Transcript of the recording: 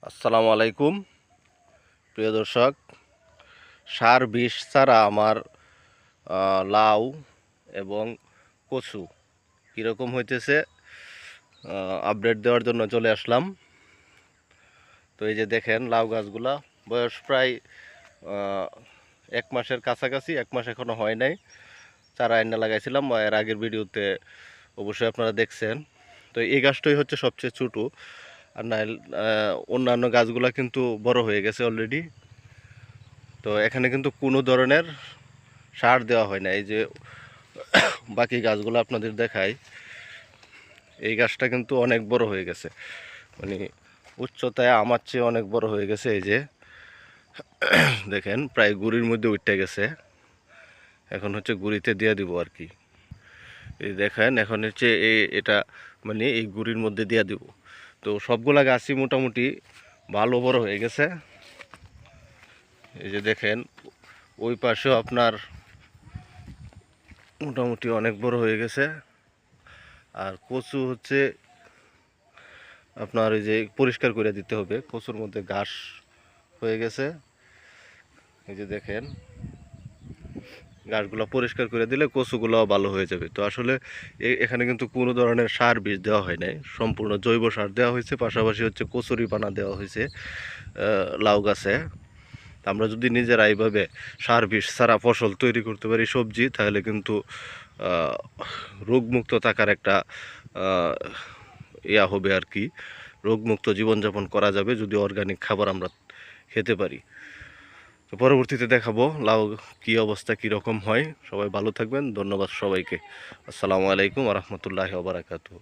আসসালামু আলাইকুম প্রিয় দর্শক। সার বিষ ছাড়া আমার লাউ এবং কচু কীরকম হইতেছে আপডেট দেওয়ার জন্য চলে আসলাম। তো এই যে দেখেন লাউ গাছগুলা বয়স প্রায় 1 মাসের কাছাকাছি, 1 মাস এখনো হয় নাই। চারা আইনা লাগাইছিলাম এর আগের ভিডিওতে, অবশ্যই আপনারা দেখছেন। তো এই গাছটাই হচ্ছে সবচেয়ে ছোটো, আর না অন্যান্য গাছগুলা কিন্তু বড় হয়ে গেছে অলরেডি। তো এখানে কিন্তু কোনো ধরনের সার দেওয়া হয় না। এই যে বাকি গাছগুলো আপনাদের দেখাই, এই গাছটা কিন্তু অনেক বড় হয়ে গেছে, মানে উচ্চতায় আমার চেয়ে অনেক বড় হয়ে গেছে। এই যে দেখেন প্রায় গুড়ির মধ্যে উঠে গেছে। এখন হচ্ছে গুড়িতে দিয়ে দিব আর কি। এই দেখেন এখন হচ্ছে এটা মানে এই গুড়ির মধ্যে দিয়ে দিব। তো সবগুলা গাছই মোটামুটি ভালো বড় হয়ে গেছে। এই যে দেখেন ওই পাশেও আপনার মোটামুটি অনেক বড় হয়ে গেছে। আর কচু হচ্ছে আপনার এই যে পরিষ্কার করে দিতে হবে, কচুর মধ্যে ঘাস হয়ে গেছে। এই যে দেখেন ঘাসগুলো পরিষ্কার করে দিলে কচুগুলোও ভালো হয়ে যাবে। তো আসলে এখানে কিন্তু কোনো ধরনের সার বীজ দেওয়া হয় নাই, সম্পূর্ণ জৈব সার দেওয়া হয়েছে, পাশাপাশি হচ্ছে কচুরি পানা দেওয়া হয়েছে লাউ গাছে। আমরা যদি নিজেরা এইভাবে সার বিষ ছাড়া ফসল তৈরি করতে পারি, সবজি, তাহলে কিন্তু রোগমুক্ত থাকার একটা ইয়া হবে আর কি। রোগমুক্ত জীবনযাপন করা যাবে যদি অর্গানিক খাবার আমরা খেতে পারি। তো পরবর্তীতে দেখাবো লাউ কি অবস্থা, কি রকম হয়। সবাই ভালো থাকবেন, ধন্যবাদ সবাইকে। আসসালামু আলাইকুম ওয়া রাহমাতুল্লাহি ওয়া বারাকাতুহু।